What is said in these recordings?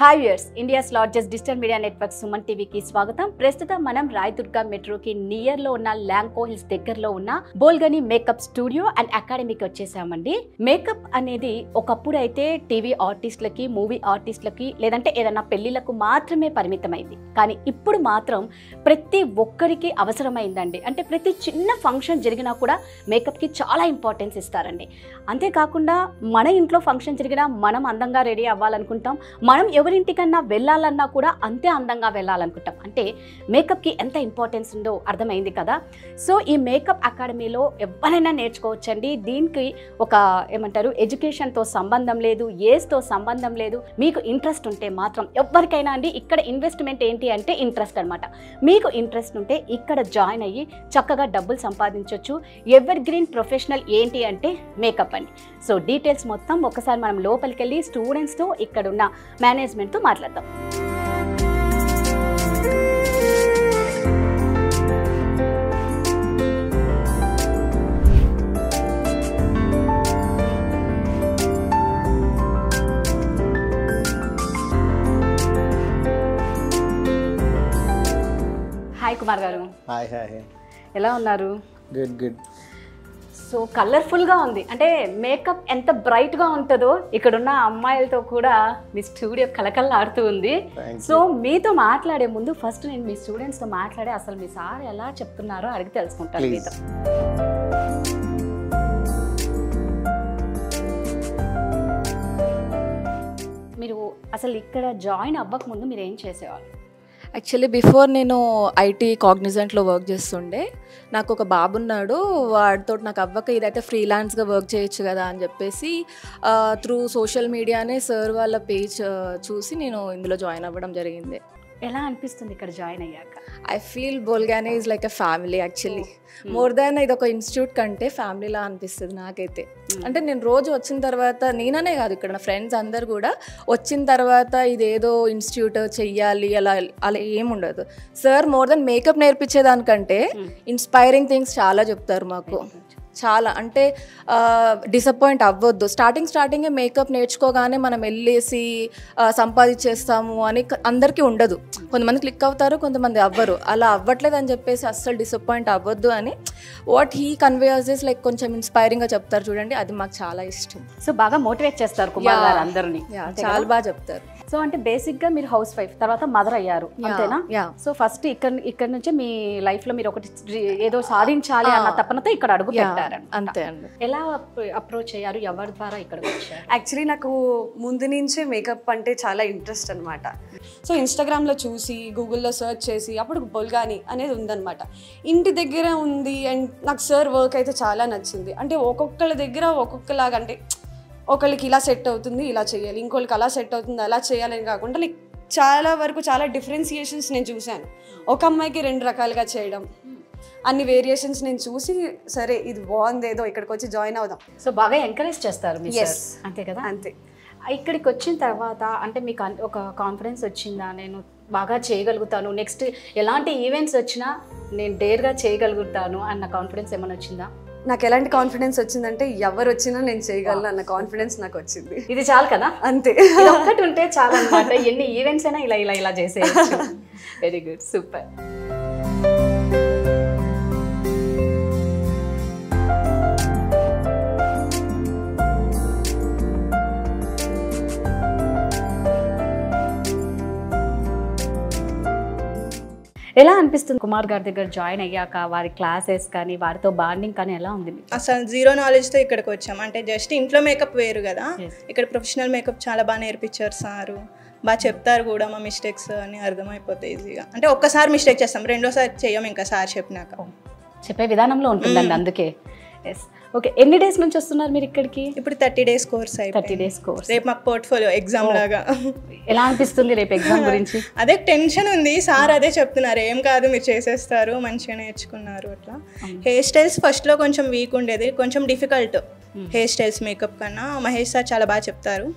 Hi viewers, India's largest digital media network Suman టీవీకి స్వాగతం. ప్రస్తుతం మనం రాయదుర్గ మెట్రోకి నియర్ లో ఉన్న ల్యాంకో హిల్స్ దగ్గరలో ఉన్న బోల్గని మేకప్ స్టూడియో అండ్ అకాడమీకి వచ్చేసామండి. మేకప్ అనేది ఒకప్పుడు అయితే టీవీ ఆర్టిస్టులకి, మూవీ ఆర్టిస్టులకి లేదంటే ఏదైనా పెళ్లిళ్లకు మాత్రమే పరిమితమైంది. కానీ ఇప్పుడు మాత్రం ప్రతి ఒక్కరికి అవసరమైందండి. అంటే ప్రతి చిన్న ఫంక్షన్ జరిగినా కూడా మేకప్కి చాలా ఇంపార్టెన్స్ ఇస్తారండి. అంతేకాకుండా మన ఇంట్లో ఫంక్షన్ జరిగినా మనం అందంగా రెడీ అవ్వాలనుకుంటాం, మనం ఎవరింటికన్నా వెళ్ళాలన్నా కూడా అంతే అందంగా వెళ్ళాలనుకుంటాం. అంటే మేకప్కి ఎంత ఇంపార్టెన్స్ ఉందో అర్థమైంది కదా. సో ఈ మేకప్ అకాడమీలో ఎవరైనా నేర్చుకోవచ్చండి. దీనికి ఒక ఏమంటారు, ఎడ్యుకేషన్తో సంబంధం లేదు, ఏజ్తో సంబంధం లేదు. మీకు ఇంట్రెస్ట్ ఉంటే మాత్రం ఎవరికైనా అండి. ఇక్కడ ఇన్వెస్ట్మెంట్ ఏంటి అంటే ఇంట్రెస్ట్ అనమాట. మీకు ఇంట్రెస్ట్ ఉంటే ఇక్కడ జాయిన్ అయ్యి చక్కగా డబ్బులు సంపాదించవచ్చు. ఎవర్ గ్రీన్ ప్రొఫెషనల్ ఏంటి అంటే మేకప్ అండి. సో డీటెయిల్స్ మొత్తం ఒకసారి మనం లోపలికి వెళ్ళి స్టూడెంట్స్తో ఇక్కడున్న మేనేజ్మెంట్తో మాట్లాడదాం. హాయ్ కుమార్ గారు. Hi hi. ఎలా ఉన్నారు? Good good. సో కలర్ఫుల్గా ఉంది. అంటే మేకప్ ఎంత బ్రైట్గా ఉంటుందో ఇక్కడున్న అమ్మాయిలతో కూడా మీ స్టూడియో కలకల్లాడుతూ ఉంది. సో మీతో మాట్లాడే ముందు ఫస్ట్ నేను మీ స్టూడెంట్స్తో మాట్లాడే అసలు మీ సార్ ఎలా చెప్తున్నారో అడిగి తెలుసుకుంటాను మీతో. మీరు అసలు ఇక్కడ జాయిన్ అవ్వక ముందు మీరు ఏం చేసేవాళ్ళు? యాక్చువల్లీ బిఫోర్ నేను ఐటీ కాగ్నిజెంట్లో వర్క్ చేస్తుండే. నాకు ఒక బాబు ఉన్నాడు. వాడితో నాకు అవ్వక ఇదైతే ఫ్రీలాన్స్గా వర్క్ చేయొచ్చు కదా అని చెప్పేసి త్రూ సోషల్ మీడియానే సార్ వాళ్ళ పేజ్ చూసి నేను ఇందులో జాయిన్ అవ్వడం జరిగింది. ఎలా అనిపిస్తుంది ఇక్కడ జాయిన్ అయ్యాక? ఐ ఫీల్ బోల్గానే is like a family. Actually more than ఇది ఒక ఇన్స్టిట్యూట్ కంటే ఫ్యామిలీలా అనిపిస్తుంది నాకైతే. అంటే నేను రోజు వచ్చిన తర్వాత, నేననే కాదు ఇక్కడ నా ఫ్రెండ్స్ అందరు కూడా వచ్చిన తర్వాత ఇదేదో ఇన్స్టిట్యూట్ చెయ్యాలి అలా అలా ఏముండదు. సార్ మోర్ దెన్ మేకప్ నేర్పించేదానికంటే ఇన్స్పైరింగ్ థింగ్స్ చాలా చెప్తారు మాకు. చాలా అంటే డిసప్పాయింట్ అవ్వద్దు. స్టార్టింగే మేకప్ నేర్చుకోగానే మనం వెళ్ళేసి సంపాదించేస్తాము అని అందరికీ ఉండదు. కొంతమంది క్లిక్ అవుతారు, కొంతమంది అవ్వరు. అలా అవ్వట్లేదు అని చెప్పేసి అస్సలు డిసప్పాయింట్ అవ్వద్దు అని వాట్ హీ కన్వేస్ లైక్ కొంచెం ఇన్స్పైరింగ్గా చెప్తారు చూడండి, అది మాకు చాలా ఇష్టం. సో బాగా మోటివేట్ చేస్తారు కుమార్ గారు అందరినీ. చాలా బాగా చెప్తారు. సో అంటే బేసిక్గా మీరు హౌస్ వైఫ్, తర్వాత మదర్ అయ్యారు అంతేనా? సో ఫస్ట్ ఇక్కడ నుంచే మీ లైఫ్లో మీరు ఒకటి ఏదో సాధించాలి అన్న తపనతో ఇక్కడ అడుగు పెట్టారు. అంతే అండి. ఎలా అప్రోచ్ అయ్యారు? ఎవరి ద్వారా ఇక్కడికి వచ్చారు? యాక్చువల్లీ నాకు ముందు నుంచే మేకప్ అంటే చాలా ఇంట్రెస్ట్ అనమాట. సో ఇన్స్టాగ్రామ్లో చూసి, గూగుల్లో సెర్చ్ చేసి అప్పుడు బొల్గాని అనేది ఉందన్నమాట. ఇంటి దగ్గర ఉంది. అండ్ నాకు సార్ వర్క్ అయితే చాలా నచ్చింది. అంటే ఒక్కొక్కళ్ళ దగ్గర ఒక్కొక్కలాగా, అంటే ఒకళ్ళకి ఇలా సెట్ అవుతుంది ఇలా చేయాలి, ఇంకోళ్ళకి అలా సెట్ అవుతుంది అలా చేయాలని కాకుండా లైక్ చాలా వరకు చాలా డిఫరెన్సియేషన్స్ నేను చూశాను. ఒక అమ్మాయికి 2 రకాలుగా చేయడం, అన్ని వేరియేషన్స్ నేను చూసి సరే ఇది బాగుంది, ఏదో ఇక్కడికి వచ్చి జాయిన్ అవుదాం. సో బాగా ఎంకరేజ్ చేస్తారు మీ సార్, అంతే కదా? అంతే. ఇక్కడికి వచ్చిన తర్వాత అంటే మీకు ఒక కాన్ఫిడెన్స్ వచ్చిందా, నేను బాగా చేయగలుగుతాను, నెక్స్ట్ ఎలాంటి ఈవెంట్స్ వచ్చినా నేను డేర్గా చేయగలుగుతాను అన్న కాన్ఫిడెన్స్ ఏమైనా వచ్చిందా? నాకు ఎలాంటి కాన్ఫిడెన్స్ వచ్చిందంటే ఎవరు వచ్చినా నేను చేయగలను అన్న కాన్ఫిడెన్స్ నాకు వచ్చింది. ఇది చాలు కదా, అంతే. ఇది ఒక్కటి ఉంటే చాలు అనమాట. ఎన్ని ఈవెంట్స్ అయినా ఇలా చేసేయచ్చు. Very good, super. ఎలా అనిపిస్తుంది కుమార్ గారి దగ్గర జాయిన్ అయ్యాక? వారి క్లాసెస్ కానీ వారితో బాండింగ్ కానీ ఎలా ఉంది? అసలు జీరో నాలెడ్జ్తో ఇక్కడికి వచ్చాం. అంటే జస్ట్ ఇంట్లో మేకప్ వేరు కదా, ఇక్కడ ప్రొఫెషనల్ మేకప్ చాలా బాగా నేర్పించారు సారు. బాగా చెప్తారు కూడా, మా మిస్టేక్స్ అని అర్థమైపోతాయి ఈజీగా. అంటే ఒక్కసారి మిస్టేక్ చేస్తాం, రెండోసారి చెయ్యం ఇంకా సార్ చెప్పినాక. చెప్పే విధానంలో ఉంటుందండి, అందుకే. Yes, okay. ఎన్ని డేస్ నుంచి వస్తున్నారు మీరు ఇక్కడికి? ఇప్పుడు 30 days కోర్స్ అయిపోయింది. 30 days కోర్స్. రేపు మాకు పోర్ట్ఫోలియో ఎగ్జామ్ లాగా. ఎలా అనిపిస్తుంది రేపు ఎగ్జామ్ గురించి? అదే టెన్షన్ ఉంది. సార్ అదే చెప్తున్నారు, ఏం కాదు మీరు చేసేస్తారు, మంచిగా నేర్చుకున్నారు అట్లా. హెయిర్ స్టైల్స్ ఫస్ట్లో కొంచెం వీక్ ఉండేది, కొంచెం డిఫికల్ట్ హెయిర్ స్టైల్స్ మేకప్ కన్నా. మహేష్ సార్ చాలా బాగా చెప్తారు,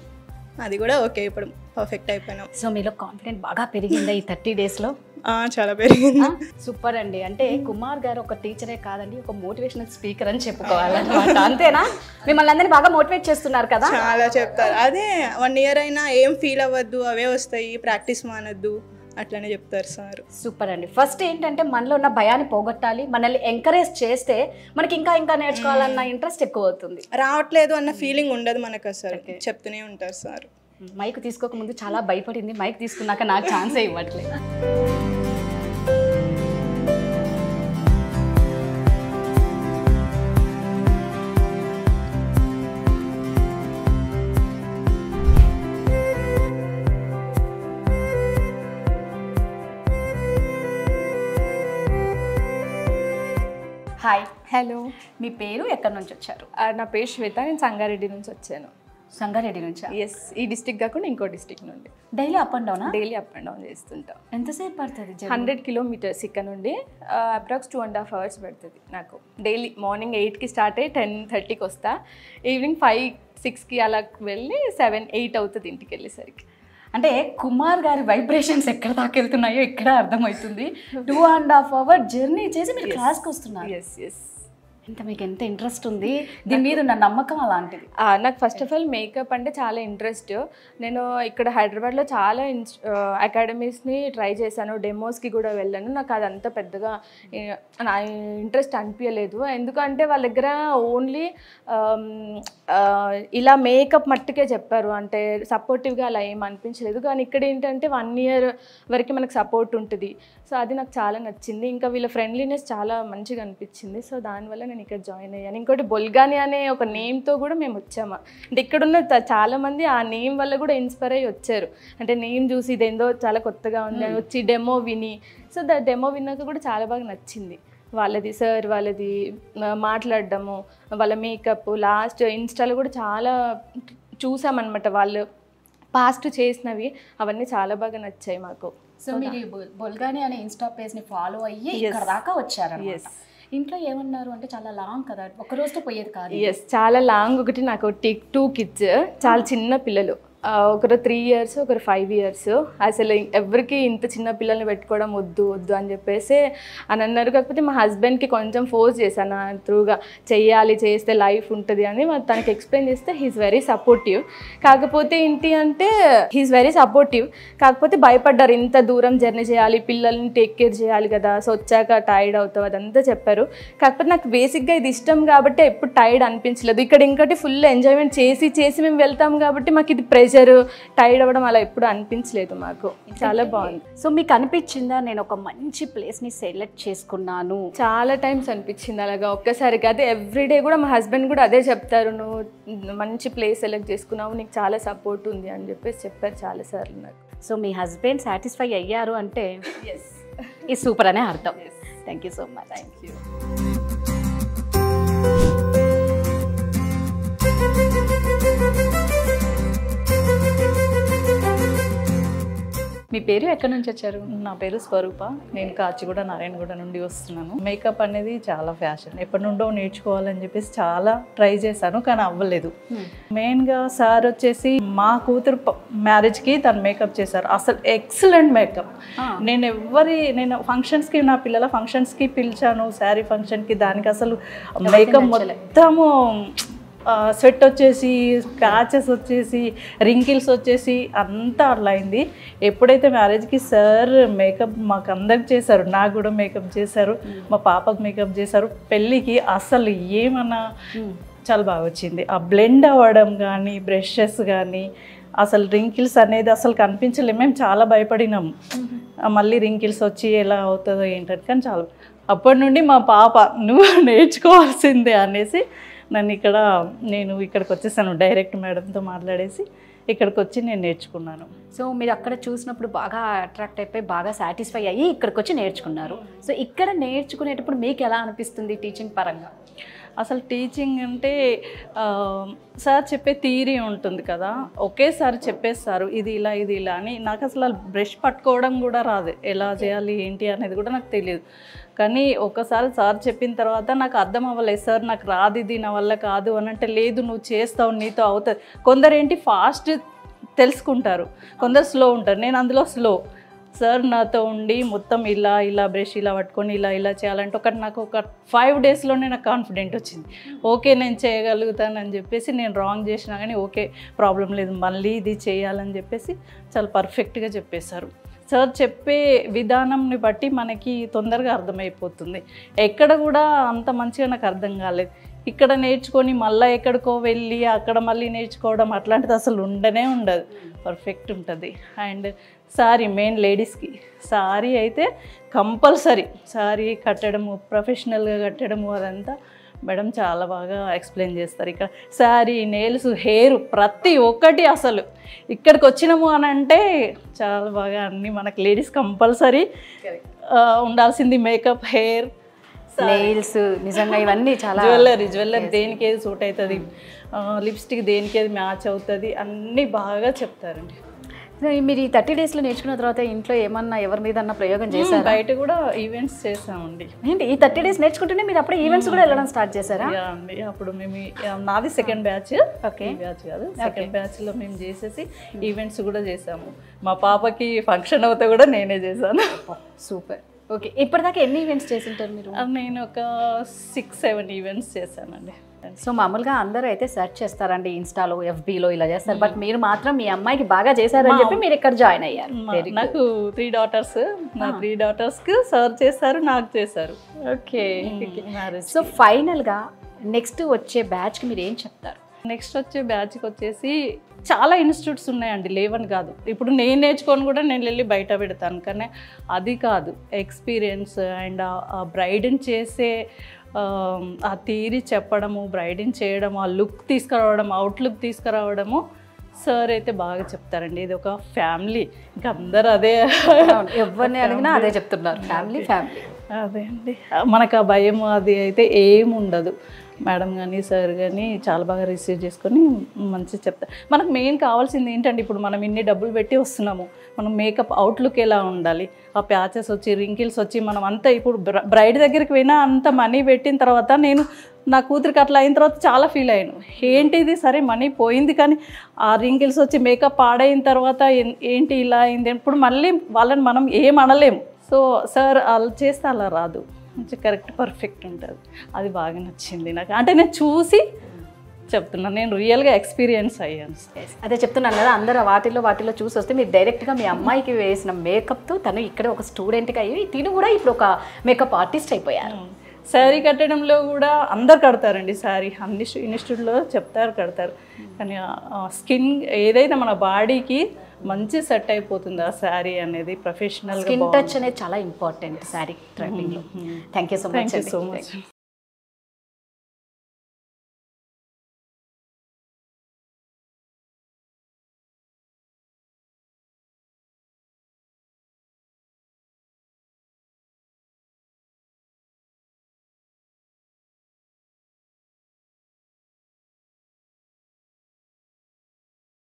అది కూడా ఓకే. ఇప్పుడు పర్ఫెక్ట్ అయిపోయినాం. సో మీలో కాన్ఫిడెంట్ బాగా పెరిగిందా ఈ 30 daysలో? చాలా పెరిగింది. సూపర్ అండి. అంటే కుమార్ గారు ఒక టీచరే కాదండి, ఒక మోటివేషనల్ స్పీకర్ అని చెప్పుకోవాలన్నమాట. అంతేనా? మిమ్మల్ని అందరినీ బాగా మోటివేట్ చేస్తున్నారు కదా. చాలా చెప్తారు. అదే 1 year అయినా ఏం ఫీల్ అవ్వద్దు, అవే వస్తాయి, ప్రాక్టీస్ మానద్దు అట్లనే చెప్తారు సార్. సూపర్ అండి. ఫస్ట్ ఏంటంటే మనలో ఉన్న భయాన్ని పోగొట్టాలి, మనల్ని ఎంకరేజ్ చేస్తే మనకి ఇంకా ఇంకా నేర్చుకోవాలన్న ఇంట్రెస్ట్ ఎక్కువ అవుతుంది. రావట్లేదు అన్న ఫీలింగ్ ఉండదు మనకు, అసలు చెప్తూనే ఉంటారు సార్. మైక్ తీసుకోక ముందు చాలా భయపడింది, మైక్ తీసుకున్నాక నాకు ఛాన్సే ఇవ్వట్లేదు. హాయ్. హలో, మీ పేరు, ఎక్కడి నుంచి వచ్చారు? నా పేరు శ్వేత, నేను సంగారెడ్డి నుంచి వచ్చాను. సంగారెడ్డి నుంచి? ఎస్, ఈ డిస్టిక్ కాకుండా ఇంకో డిస్టిక్ నుండి. డైలీ అప్ అండ్ డౌనా? డైలీ అప్ అండ్ డౌన్ చేస్తుంటాం. ఎంతసేపు పడుతుంది? 100 kilometers ఇక్కడ నుండి అప్రాక్స్ 2.5 hours పడుతుంది నాకు. డైలీ మార్నింగ్ 8కి స్టార్ట్ అయ్యి 10:30కి వస్తా, ఈవినింగ్ 5-6కి అలా వెళ్ళి 7-8 అవుతుంది ఇంటికి వెళ్ళేసరికి. అంటే కుమార్ గారి వైబ్రేషన్స్ ఎక్కడ దాకా వెళ్తున్నాయో ఇక్కడ అర్థమవుతుంది. 2.5 hour జర్నీ చేసి మీరు క్లాస్కి వస్తున్నారు. Yes yes. మీకు ఎంత ఇంట్రెస్ట్ ఉంది దీని మీద ఉన్న నమ్మకం అలాంటిది? నాకు ఫస్ట్ ఆఫ్ ఆల్ మేకప్ అంటే చాలా ఇంట్రెస్ట్. నేను ఇక్కడ హైదరాబాద్లో చాలా అకాడమీస్ని ట్రై చేశాను, డెమోస్కి కూడా వెళ్ళాను. నాకు అదంతా పెద్దగా నా ఇంట్రెస్ట్ అనిపించలేదు. ఎందుకంటే వాళ్ళ దగ్గర ఓన్లీ ఇలా మేకప్ మట్టుకే చెప్పారు, అంటే సపోర్టివ్గా అలా ఏం అనిపించలేదు. కానీ ఇక్కడ ఏంటంటే 1 year వరకు మనకు సపోర్ట్ ఉంటుంది. సో అది నాకు చాలా నచ్చింది. ఇంకా వీళ్ళ ఫ్రెండ్లీనెస్ చాలా మంచిగా అనిపించింది. సో దానివల్ల నేను ఇక్కడ జాయిన్ అయ్యాను. ఇంకోటి బొల్గాని అనే ఒక నేమ్తో కూడా మేము వచ్చాము. అంటే ఇక్కడున్న చాలామంది ఆ నేమ్ వల్ల కూడా ఇన్స్పైర్ అయ్యి వచ్చారు. అంటే నేమ్ చూసి ఇదేందో చాలా కొత్తగా ఉంది అని వచ్చి డెమో విని, సో డెమో విన్నాక కూడా చాలా బాగా నచ్చింది. వాళ్ళది సార్ వాళ్ళది మాట్లాడడము, వాళ్ళ మేకప్, లాస్ట్ ఇన్స్టాలో కూడా చాలా చూసామన్నమాట. వాళ్ళు పాస్ట్ చేసినవి అవన్నీ చాలా బాగా నచ్చాయి మాకు. సో మీరు బొల్గాని అనే ఇన్స్టా పేజ్ని ఫాలో అయ్యి ఇక్కడ దాకా వచ్చారు. ఇంట్లో ఏమన్నారు అంటే చాలా లాంగ్ కదా, ఒక రోజుతో పోయేది కాదు. ఎస్, చాలా లాంగ్. ఒకటి నాకు 2 kids, చాలా చిన్న పిల్లలు. ఒకరు 3 years, ఒకరు 5 years. అసలు ఎవరికి ఇంత చిన్న పిల్లల్ని పెట్టుకోవడం వద్దు వద్దు అని చెప్పేసి అని అన్నారు. కాకపోతే మా హస్బెండ్కి కొంచెం ఫోర్స్ చేశాను త్రూగా, చెయ్యాలి, చేస్తే లైఫ్ ఉంటుంది అని తనకి ఎక్స్ప్లెయిన్ చేస్తే హీఈస్ వెరీ సపోర్టివ్. కాకపోతే ఏంటి అంటే హీఈస్ వెరీ సపోర్టివ్, కాకపోతే భయపడ్డారు. ఇంత దూరం జర్నీ చేయాలి, పిల్లల్ని టేక్ కేర్ చేయాలి కదా, సో వచ్చాక టైర్డ్ అవుతావు అదంతా చెప్పారు. కాకపోతే నాకు బేసిక్గా ఇది ఇష్టం కాబట్టి ఎప్పుడు టైర్డ్ అనిపించలేదు. ఇక్కడ ఇంకోటి ఫుల్ ఎంజాయ్మెంట్ చేసి మేము వెళ్తాం కాబట్టి మాకు ఇది టైర్డ్ అవ్వడం అలా ఎప్పుడు అనిపించలేదు మాకు. చాలా బాగుంది. సో మీకు అనిపించిందా నేను ఒక మంచి ప్లేస్ని సెలెక్ట్ చేసుకున్నాను? చాలా టైమ్స్ అనిపించింది అలాగా. ఒక్కసారికి అదే ఎవ్రీడే కూడా మా హస్బెండ్ కూడా అదే చెప్తారు, నువ్వు మంచి ప్లేస్ సెలెక్ట్ చేసుకున్నావు, నీకు చాలా సపోర్ట్ ఉంది అని చెప్పేసి చెప్పారు చాలాసార్లు నాకు. సో మీ హస్బెండ్ సాటిస్ఫై అయ్యారు అంటే ఈ సూపర్ అనే అర్థం. Thank you so much. Thank you. మీ పేరు, ఎక్కడి నుంచి వచ్చారు? నా పేరు స్వరూప, నేను కాచిగూడ నారాయణగూడ నుండి వస్తున్నాను. మేకప్ అనేది చాలా ఫ్యాషన్, ఎప్పటి నుండో నేర్చుకోవాలని చెప్పేసి చాలా ట్రై చేశాను, కానీ అవ్వలేదు. మెయిన్గా సార్ వచ్చేసి మా కూతురు మ్యారేజ్కి తను మేకప్ చేశారు. అసలు ఎక్సలెంట్ మేకప్. నేను ఫంక్షన్స్కి, నా పిల్లల ఫంక్షన్స్కి పిలిచాను, శారీ ఫంక్షన్కి, దానికి అసలు మేకప్ మొత్తము స్వెట్ వచ్చేసి, స్క్రాచెస్ వచ్చేసి, రింకిల్స్ వచ్చేసి అంతా అట్లా అయింది. ఎప్పుడైతే మ్యారేజ్కి సార్ మేకప్ మాకు అందరికి చేశారు, నాకు కూడా మేకప్ చేశారు, మా పాపకు మేకప్ చేశారు. పెళ్ళికి అసలు ఏమన్నా చాలా బాగా వచ్చింది. ఆ బ్లెండ్ అవ్వడం కానీ, బ్రషెస్ కానీ, అసలు రింకిల్స్ అనేది అసలు కనిపించలేదు. మేము చాలా భయపడినాము, మళ్ళీ రింకిల్స్ వచ్చి ఎలా అవుతుందో ఏంటంటే. కానీ చాలా అప్పటి నుండి మా పాప నువ్వు నేర్చుకోవాల్సిందే అనేసి నేను ఇక్కడికి వచ్చేసాను. డైరెక్ట్ మేడంతో మాట్లాడేసి ఇక్కడికి వచ్చి నేను నేర్చుకున్నాను. సో మీరు అక్కడ చూసినప్పుడు బాగా అట్రాక్ట్ అయిపోయి బాగా సాటిస్ఫై అయ్యి ఇక్కడికి వచ్చి నేర్చుకున్నారు. సో ఇక్కడ నేర్చుకునేటప్పుడు మీకు ఎలా అనిపిస్తుంది టీచింగ్ పరంగా? అసలు టీచింగ్ అంటే సార్ చెప్పే థియరీ ఉంటుంది కదా, ఒకేసారి చెప్పేస్తారు ఇది ఇలా ఇది ఇలా అని. నాకు అసలు బ్రష్ పట్టుకోవడం కూడా రాదు, ఎలా చేయాలి ఏంటి అనేది కూడా నాకు తెలియదు. కానీ ఒకసారి సార్ చెప్పిన తర్వాత నాకు అర్థం అవ్వలేదు. సార్ నాకు రాదు, ఇది నా వల్ల కాదు అని అంటే, లేదు నువ్వు చేస్తావు, నీతో అవుతుంది. కొందరు ఏంటి ఫాస్ట్ తెలుసుకుంటారు, కొందరు స్లో ఉంటారు. నేను అందులో స్లో. సార్ నాతో ఉండి మొత్తం ఇలా బ్రష్ ఇలా పట్టుకొని ఇలా చేయాలంటే నాకు ఒక 5 డేస్లోనే నాకు కాన్ఫిడెంట్ వచ్చింది. ఓకే నేను చేయగలుగుతానని చెప్పేసి, నేను రాంగ్ చేసినా కానీ ఓకే ప్రాబ్లం లేదు మళ్ళీ ఇది చేయాలని చెప్పేసి చాలా పర్ఫెక్ట్గా చెప్పేశారు. సార్ చెప్పే విధానంని బట్టి మనకి తొందరగా అర్థమైపోతుంది. ఎక్కడ కూడా అంత మంచిగా నాకు అర్థం కాలేదు. ఇక్కడ నేర్చుకొని మళ్ళీ ఎక్కడికో వెళ్ళి అక్కడ మళ్ళీ నేర్చుకోవడం అట్లాంటిది అసలు ఉండదు. పర్ఫెక్ట్ ఉంటుంది. అండ్ సారీ, మెయిన్ లేడీస్కి సారీ అయితే కంపల్సరీ, సారీ కట్టడము, ప్రొఫెషనల్గా కట్టడము అదంతా మేడం చాలా బాగా ఎక్స్ప్లెయిన్ చేస్తారు. ఇక్కడ శారీ, నెయిల్స్, హెయిర్ ప్రతి ఒక్కటి అసలు ఇక్కడికి వచ్చినాము అని అంటే చాలా బాగా అన్నీ మనకు లేడీస్ కంపల్సరీ ఉండాల్సింది. మేకప్, హెయిర్, నెయిల్స్, నిజంగా ఇవన్నీ చాలా జ్యువెలరీ దేనికి ఏది సూట్ అవుతుంది, లిప్స్టిక్ దేనికి ఏది మ్యాచ్ అవుతుంది అన్నీ బాగా చెప్తారండి. మీరు ఈ 30 డేస్లో నేర్చుకున్న తర్వాత ఇంట్లో ఏమన్నా ఎవరి మీద ప్రయోగం చేశారు? బయట కూడా ఈవెంట్స్ చేసామండి. ఏంటి ఈ 30 డేస్ నేర్చుకుంటేనే మీరు అప్పుడే ఈవెంట్స్ కూడా వెళ్ళడం స్టార్ట్ చేశారా? అండి అప్పుడు మేము నాది సెకండ్ బ్యాచ్. ఓకే, బ్యాచ్ కాదు, సెకండ్ బ్యాచ్లో మేము చేసేసి ఈవెంట్స్ కూడా చేసాము. మా పాపకి ఫంక్షన్ అవుతే కూడా నేనే చేశాను. సూపర్. ఓకే, ఇప్పటిదాకా ఎన్ని ఈవెంట్స్ చేసింటారు మీరు? నేను ఒక 6-7 ఈవెంట్స్ చేశానండి. సో మామూలుగా అందరూ అయితే సెర్చ్ చేస్తారండి ఇన్స్టాలో, FBలో ఇలా చేస్తారు. బట్ మీరు మాత్రం మీ అమ్మాయికి బాగా చేశారని చెప్పి మీరు ఇక్కడ జాయిన్ అయ్యారు. నాకు 3 daughters. నా 3 daughterస్కి సర్చ్ చేశారు, నాకు చేశారు. ఓకే. సో ఫైనల్గా నెక్స్ట్ వచ్చే బ్యాచ్కి మీరు ఏం చెప్తారు? నెక్స్ట్ వచ్చే బ్యాచ్కి వచ్చేసి చాలా ఇన్స్టిట్యూట్స్ ఉన్నాయండి, లేవని కాదు. ఇప్పుడు నేను నేర్చుకొని కూడా నేను వెళ్ళి బయట పెడతాను, కానీ అది కాదు. ఎక్స్పీరియన్స్ అండ్ ఆ బ్రైడ్ని చేసే ఆ థియరీ చెప్పడము, బ్రైడ్ని చేయడము, ఆ లుక్ తీసుకురావడం, అవుట్లుక్ తీసుకురావడము సార్ అయితే బాగా చెప్తారండి. ఇది ఒక ఫ్యామిలీ, ఇంకా అందరూ అదే, ఎవరిని అడిగినా అదే చెప్తున్నారు, ఫ్యామిలీ. అదే అండి, మనకు ఆ భయం అది అయితే ఏమి ఉండదు. మేడం కానీ సార్ కానీ చాలా బాగా రిసీవ్ చేసుకొని మంచిగా చెప్తారు. మనకు మెయిన్ కావాల్సింది ఏంటంటే, ఇప్పుడు మనం ఇన్ని డబ్బులు పెట్టి వస్తున్నాము, మనం మేకప్ అవుట్లుక్ ఎలా ఉండాలి, ఆ ప్యాచెస్ వచ్చి, రింకిల్స్ వచ్చి, మనం అంతా ఇప్పుడు బ్రైడ్ దగ్గరికి పోయినా అంత మనీ పెట్టిన తర్వాత, నేను నా కూతురికి అట్లా అయిన తర్వాత చాలా ఫీల్ అయ్యాను. ఏంటిది, సరే మనీ పోయింది కానీ ఆ రింకిల్స్ వచ్చి మేకప్ పాడైన తర్వాత ఏంటి ఇలా అయింది, ఇప్పుడు మళ్ళీ వాళ్ళని మనం ఏం అనలేము. సో సార్ అలా చేస్తే అలా రాదు, మంచి కరెక్ట్ పర్ఫెక్ట్ ఉంటుంది. అది బాగా నచ్చింది నాకు. అంటే నేను చూసి చెప్తున్నాను, నేను రియల్గా ఎక్స్పీరియన్స్ అయ్యాను. అదే చెప్తున్నాను కదా, అందరూ వాటిలో చూసి వస్తే మీరు డైరెక్ట్గా మీ అమ్మాయికి వేసిన మేకప్తో తను ఇక్కడ ఒక స్టూడెంట్గా అయ్యి తిను కూడా ఇప్పుడు ఒక మేకప్ ఆర్టిస్ట్ అయిపోయారు. శారీ కట్టడంలో కూడా అందరు కడతారండి. శారీ అన్ని ఇన్స్టిట్యూట్లో చెప్తారు, కడతారు. కానీ స్కిన్ ఏదైతే మన బాడీకి మంచి సెట్ అయిపోతుంది ఆ శారీ అనేది. ప్రొఫెషనల్ స్కిన్ టచ్ అనేది చాలా ఇంపార్టెంట్ శారీ ట్రెండింగ్లో. Thank you so much.